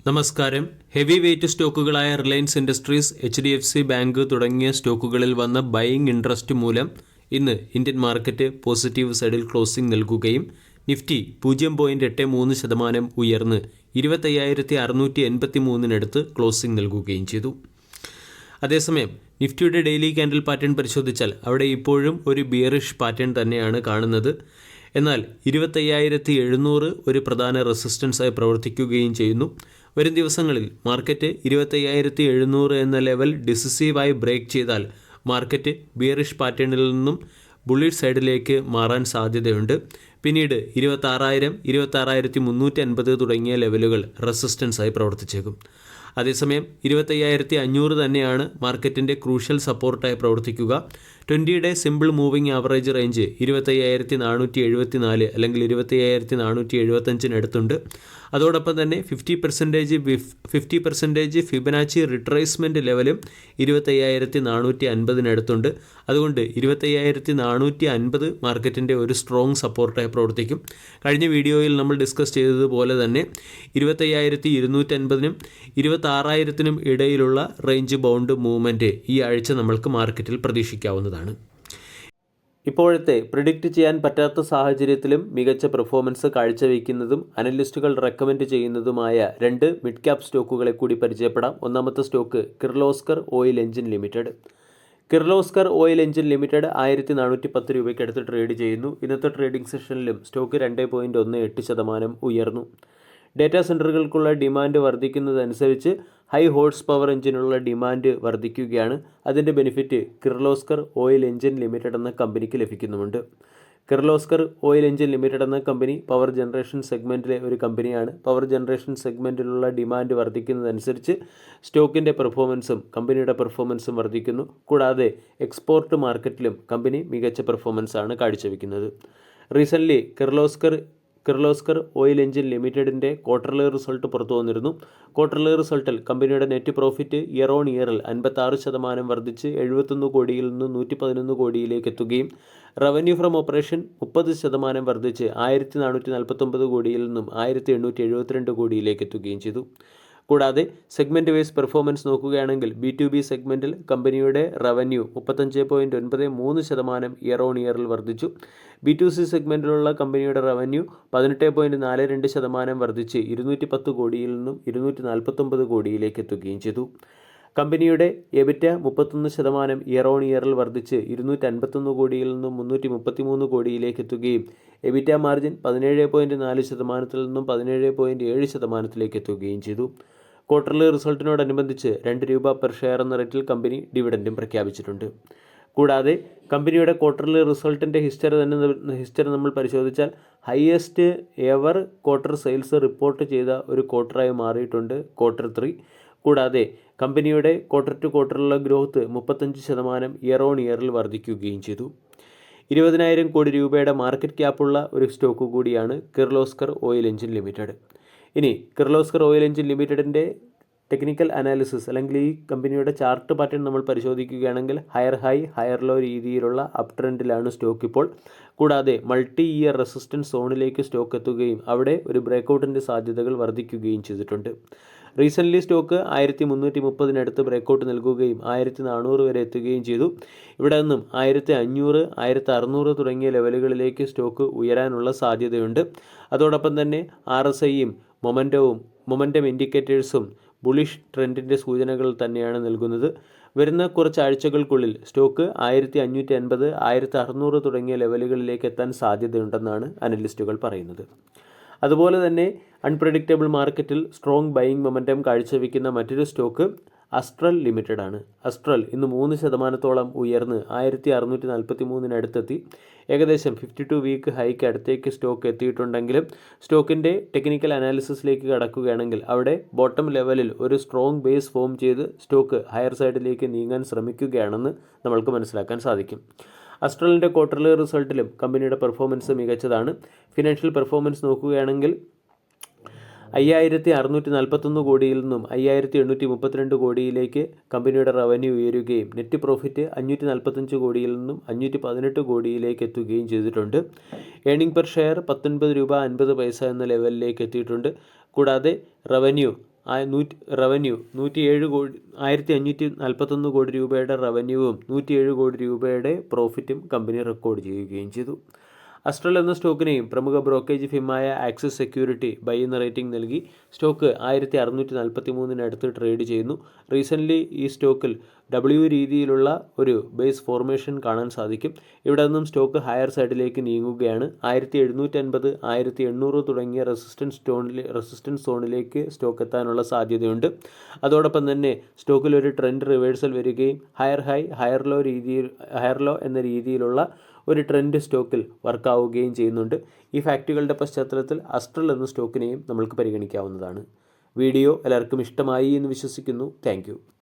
നമസ്കാരം. Heavy weight സ്റ്റോക്കുകളായ Reliance Industries, HDFC bank തുടങ്ങിയ സ്റ്റോക്കുകളിൽ വന്ന ബൈയിങ് ഇൻട്രസ്റ്റ് മൂലം ഇന്ന് ഇന്ത്യൻ മാർക്കറ്റ് പോസിറ്റീവ് സൈഡിൽ ക്ലോസിംഗ് നൽകുകയും നിഫ്റ്റി 0.83% ഉയർന്ന് 25,683 ക്ലോസിംഗ് നൽകുകയും ചെയ്തു. അതേസമയം നിഫ്റ്റിയുടെ ഡെയിലി ക്യാൻഡിൽ പാറ്റേൺ പരിശോധിച്ചാൽ അവിടെ ഇപ്പോഴും ഒരു ബിയറിഷ് പാറ്റേൺ തന്നെയാണ് കാണുന്നത്. എന്നാൽ 25,700 ഒരു പ്രധാന റെസിസ്റ്റൻസായി പ്രവർത്തിക്കുകയും ചെയ്യുന്നു. വരും ദിവസങ്ങളിൽ മാർക്കറ്റ് 25,700 എന്ന ലെവൽ ഡിസിസീവായി ബ്രേക്ക് ചെയ്താൽ മാർക്കറ്റ് ബിയറിഷ് പാറ്റേണിൽ നിന്നും ബുള്ളിഷ് സൈഡിലേക്ക് മാറാൻ സാധ്യതയുണ്ട്. പിന്നീട് 26,000, 26,350 തുടങ്ങിയ ലെവലുകൾ റെസിസ്റ്റൻസായി പ്രവർത്തിച്ചേക്കും. അതേസമയം 25,500 തന്നെയാണ് മാർക്കറ്റിൻ്റെ ക്രൂഷ്യൽ സപ്പോർട്ടായി പ്രവർത്തിക്കുക. 20-യുടെ സിമ്പിൾ മൂവിംഗ് ആവറേജ് റേഞ്ച് 25,474 അല്ലെങ്കിൽ 25,475 അടുത്തുണ്ട്. അതോടൊപ്പം തന്നെ 50% ഫിബനാച്ചി റിട്രേസ്മെൻറ്റ് ലെവലും 25,450 അടുത്തുണ്ട്. അതുകൊണ്ട് 25,450 മാർക്കറ്റിൻ്റെ ഒരു സ്ട്രോങ് സപ്പോർട്ടായി പ്രവർത്തിക്കും. കഴിഞ്ഞ വീഡിയോയിൽ നമ്മൾ ഡിസ്കസ് ചെയ്തതുപോലെ തന്നെ 25,250-നും 26,000-നും ഇടയിലുള്ള റേഞ്ച് ബൗണ്ട് മൂവ്മെൻറ്റ് ഈ ആഴ്ച നമ്മൾക്ക് മാർക്കറ്റിൽ പ്രതീക്ഷിക്കാവുന്നതാണ്. ഇപ്പോഴത്തെ പ്രിഡിക്റ്റ് ചെയ്യാൻ പറ്റാത്ത സാഹചര്യത്തിലും മികച്ച പെർഫോമൻസ് കാഴ്ചവെക്കുന്നതും അനലിസ്റ്റുകൾ റെക്കമെൻഡ് ചെയ്യുന്നതുമായ 2 മിഡ് ക്യാപ് സ്റ്റോക്കുകളെ കൂടി പരിചയപ്പെടാം. ഒന്നാമത്തെ stock Kirloskar oil engine limited. Kirloskar oil engine limited 1,410 രൂപയ്ക്ക് അടുത്ത് ട്രേഡ് ചെയ്യുന്നു. ഇന്നത്തെ ട്രേഡിംഗ് സെഷനിലും സ്റ്റോക്ക് 2.18% ഉയർന്നു. ഡേറ്റാ സെൻറ്ററുകൾക്കുള്ള ഡിമാൻഡ് വർദ്ധിക്കുന്നതനുസരിച്ച് ഹൈ ഹോഴ്സ് പവർ എഞ്ചിനുള്ള ഡിമാൻഡ് വർദ്ധിക്കുകയാണ്. അതിൻ്റെ benefit Kirloskar oil engine limited എന്ന കമ്പനിക്ക് ലഭിക്കുന്നുമുണ്ട്. കിർലോസ്കർ ഓയിൽ എഞ്ചിൻ ലിമിറ്റഡ് എന്ന കമ്പനി പവർ ജനറേഷൻ സെഗ്മെൻറ്റിലെ ഒരു കമ്പനിയാണ്. പവർ ജനറേഷൻ സെഗ്മെൻറ്റിലുള്ള ഡിമാൻഡ് വർദ്ധിക്കുന്നതനുസരിച്ച് സ്റ്റോക്കിൻ്റെ പെർഫോമൻസും കമ്പനിയുടെ പെർഫോമൻസും വർദ്ധിക്കുന്നു. കൂടാതെ എക്സ്പോർട്ട് മാർക്കറ്റിലും കമ്പനി മികച്ച പെർഫോമൻസാണ് കാഴ്ചവെക്കുന്നത്. റീസെൻ്റ്ലി കിർലോസ്കർ ഓയിൽ എഞ്ചിൻ ലിമിറ്റഡിൻ്റെ ക്വാർട്ടർലി റിസൾട്ട് പുറത്തു വന്നിരുന്നു. ക്വാർട്ടർലി റിസൾട്ടിൽ കമ്പനിയുടെ നെറ്റ് പ്രോഫിറ്റ് ഇയർ ഓൺ ഇയറിൽ 56% വർദ്ധിച്ച് 71 കോടിയിൽ നിന്ന് 111 കോടിയിലേക്ക് എത്തുകയും റവന്യൂ ഫ്രം ഓപ്പറേഷൻ 30% വർദ്ധിച്ച് 1,449 കോടിയിൽ നിന്നും 1,872 കോടിയിലേക്ക് എത്തുകയും ചെയ്തു. കൂടാതെ സെഗ്മെൻറ്റ് വൈസ് പെർഫോമൻസ് നോക്കുകയാണെങ്കിൽ B2B സെഗ്മെൻറ്റിൽ കമ്പനിയുടെ റവന്യൂ 35.93% ഇയർ ഓൺ ഇയറിൽ വർദ്ധിച്ചു. B2C സെഗ്മെൻറ്റിലുള്ള കമ്പനിയുടെ റവന്യൂ 18.42% വർദ്ധിച്ച് 210 കോടിയിൽ നിന്നും 249 കോടിയിലേക്ക് എത്തുകയും ചെയ്തു. കമ്പനിയുടെ എബിറ്റ 31% ഇയർ ഓൺ ഇയറിൽ വർദ്ധിച്ച് 251 കോടിയിൽ നിന്നും 333 കോടിയിലേക്ക് എത്തുകയും എബിറ്റ മാർജിൻ 17.4% നിന്നും 17.7% എത്തുകയും ചെയ്തു. ക്വാർട്ടർലി റിസൾട്ടിനോടനുബന്ധിച്ച് 2 രൂപ പെർ ഷെയർ എന്ന റേറ്റിൽ കമ്പനി ഡിവിഡൻഡും പ്രഖ്യാപിച്ചിട്ടുണ്ട്. കൂടാതെ കമ്പനിയുടെ ക്വാർട്ടർലി റിസൾട്ടിൻ്റെ ഹിസ്റ്ററി നമ്മൾ പരിശോധിച്ചാൽ highest ever quarter sales report ചെയ്ത ഒരു ക്വാർട്ടറായി മാറിയിട്ടുണ്ട് Q3. കൂടാതെ കമ്പനിയുടെ ക്വാർട്ടർ ടു ക്വാർട്ടറിലുള്ള ഗ്രോത്ത് 35% ഇയർ ഓൺ ഇയറിൽ വർദ്ധിക്കുകയും ചെയ്തു. 20,000 കോടി രൂപയുടെ മാർക്കറ്റ് ക്യാപ്പുള്ള ഒരു സ്റ്റോക്ക് കൂടിയാണ് കിർലോസ്കർ ഓയിൽ എഞ്ചിൻ ലിമിറ്റഡ്. ഇനി കിർലോസ്കർ ഓയിൽ എഞ്ചിൻ ലിമിറ്റഡിൻ്റെ ടെക്നിക്കൽ അനാലിസിസ് അല്ലെങ്കിൽ ഈ കമ്പനിയുടെ ചാർട്ട് പാറ്റേൺ നമ്മൾ പരിശോധിക്കുകയാണെങ്കിൽ ഹയർ ഹൈ ഹയർ ലോ രീതിയിലുള്ള അപ് ട്രെൻഡിലാണ് സ്റ്റോക്ക് ഇപ്പോൾ. കൂടാതെ മൾട്ടി ഇയർ റെസിസ്റ്റൻസ് സോണിലേക്ക് സ്റ്റോക്ക് എത്തുകയും അവിടെ ഒരു ബ്രേക്കൗട്ടിൻ്റെ സാധ്യതകൾ വർദ്ധിക്കുകയും ചെയ്തിട്ടുണ്ട്. റീസെൻ്റ്ലി സ്റ്റോക്ക് 1,330 ബ്രേക്കൗട്ട് നൽകുകയും 1,400 വരെ എത്തുകയും ചെയ്തു. ഇവിടെ നിന്നും 1,500, 1,600 തുടങ്ങിയ ലെവലുകളിലേക്ക് സ്റ്റോക്ക് ഉയരാനുള്ള സാധ്യതയുണ്ട്. അതോടൊപ്പം തന്നെ RSIയും മൊമൻറ്റം ഇൻഡിക്കേറ്റേഴ്സും ബുളിഷ് ട്രെൻഡിൻ്റെ സൂചനകൾ തന്നെയാണ് നൽകുന്നത്. വരുന്ന കുറച്ച് ആഴ്ചകൾക്കുള്ളിൽ സ്റ്റോക്ക് 1,550, 1,600 തുടങ്ങിയ ലെവലുകളിലേക്ക് എത്താൻ സാധ്യതയുണ്ടെന്നാണ് അനലിസ്റ്റുകൾ പറയുന്നത്. അതുപോലെ തന്നെ അൺപ്രഡിക്റ്റബിൾ മാർക്കറ്റിൽ സ്ട്രോങ് ബൈയിങ് മൊമെൻറ്റം കാഴ്ചവെക്കുന്ന മറ്റൊരു സ്റ്റോക്ക് അസ്ട്രൽ ലിമിറ്റഡ് ആണ്. അസ്ട്രൽ ഇന്ന് 3% ഉയർന്ന് 1,643 അടുത്തെത്തി. ഏകദേശം 52 വീക്ക് ഹൈക്ക് അടുത്തേക്ക് സ്റ്റോക്ക് എത്തിയിട്ടുണ്ടെങ്കിലും സ്റ്റോക്കിൻ്റെ ടെക്നിക്കൽ അനാലിസിസിലേക്ക് കടക്കുകയാണെങ്കിൽ അവിടെ ബോട്ടം ലെവലിൽ ഒരു സ്ട്രോങ് ബേസ് ഫോം ചെയ്ത് സ്റ്റോക്ക് ഹയർ സൈഡിലേക്ക് നീങ്ങാൻ ശ്രമിക്കുകയാണെന്ന് നമ്മൾക്ക് മനസ്സിലാക്കാൻ സാധിക്കും. അസ്ട്രലിൻ്റെ ക്വാർട്ടർലി റിസൾട്ടിലും കമ്പനിയുടെ പെർഫോമൻസ് മികച്ചതാണ്. ഫിനാൻഷ്യൽ പെർഫോമൻസ് നോക്കുകയാണെങ്കിൽ 5,641 കോടിയിൽ നിന്നും 5,832 കോടിയിലേക്ക് കമ്പനിയുടെ റവന്യൂ ഉയരുകയും നെറ്റ് പ്രോഫിറ്റ് 545 കോടിയിൽ നിന്നും 518 കോടിയിലേക്ക് എത്തുകയും ചെയ്തിട്ടുണ്ട്. ഏണിംഗ് പെർ ഷെയർ 19 രൂപ 50 പൈസ എന്ന ലെവലിലേക്ക് എത്തിയിട്ടുണ്ട്. കൂടാതെ റവന്യൂ റവന്യൂ 1541 കോടി രൂപയുടെ റവന്യൂവും 107 കോടി രൂപയുടെ പ്രോഫിറ്റും കമ്പനി റെക്കോർഡ് ചെയ്യുകയും ചെയ്തു. അസ്ട്രൽ എന്ന സ്റ്റോക്കിനെയും പ്രമുഖ ബ്രോക്കേജ് ഫിമായ ആക്സിസ് സെക്യൂരിറ്റി ബൈ എന്ന റേറ്റിംഗ് നൽകി. സ്റ്റോക്ക് 1643 അടുത്ത് ട്രേഡ് ചെയ്യുന്നു. റീസെൻ്റ്ലി ഈ സ്റ്റോക്കിൽ രീതിയിലുള്ള ഒരു ബേസ് ഫോർമേഷൻ കാണാൻ സാധിക്കും. ഇവിടെ നിന്നും സ്റ്റോക്ക് ഹയർ സൈഡിലേക്ക് നീങ്ങുകയാണ്. 1750, 1800 തുടങ്ങിയ റെസിസ്റ്റൻസ് സോണിലേക്ക് സ്റ്റോക്ക് എത്താനുള്ള സാധ്യതയുണ്ട്. അതോടൊപ്പം തന്നെ സ്റ്റോക്കിൽ ഒരു ട്രെൻഡ് റിവേഴ്സൽ വരികയും ഹയർ ഹൈ ഹയർ ലോ എന്ന രീതിയിലുള്ള ഒരു ട്രെൻഡ് സ്റ്റോക്കിൽ വർക്കാവുകയും ചെയ്യുന്നുണ്ട്. ഈ ഫാക്റ്റുകളുടെ പശ്ചാത്തലത്തിൽ അസ്ട്രൽ എന്ന സ്റ്റോക്കിനെയും നമ്മൾക്ക് പരിഗണിക്കാവുന്നതാണ്. വീഡിയോ എല്ലാവർക്കും ഇഷ്ടമായി എന്ന് വിശ്വസിക്കുന്നു. താങ്ക്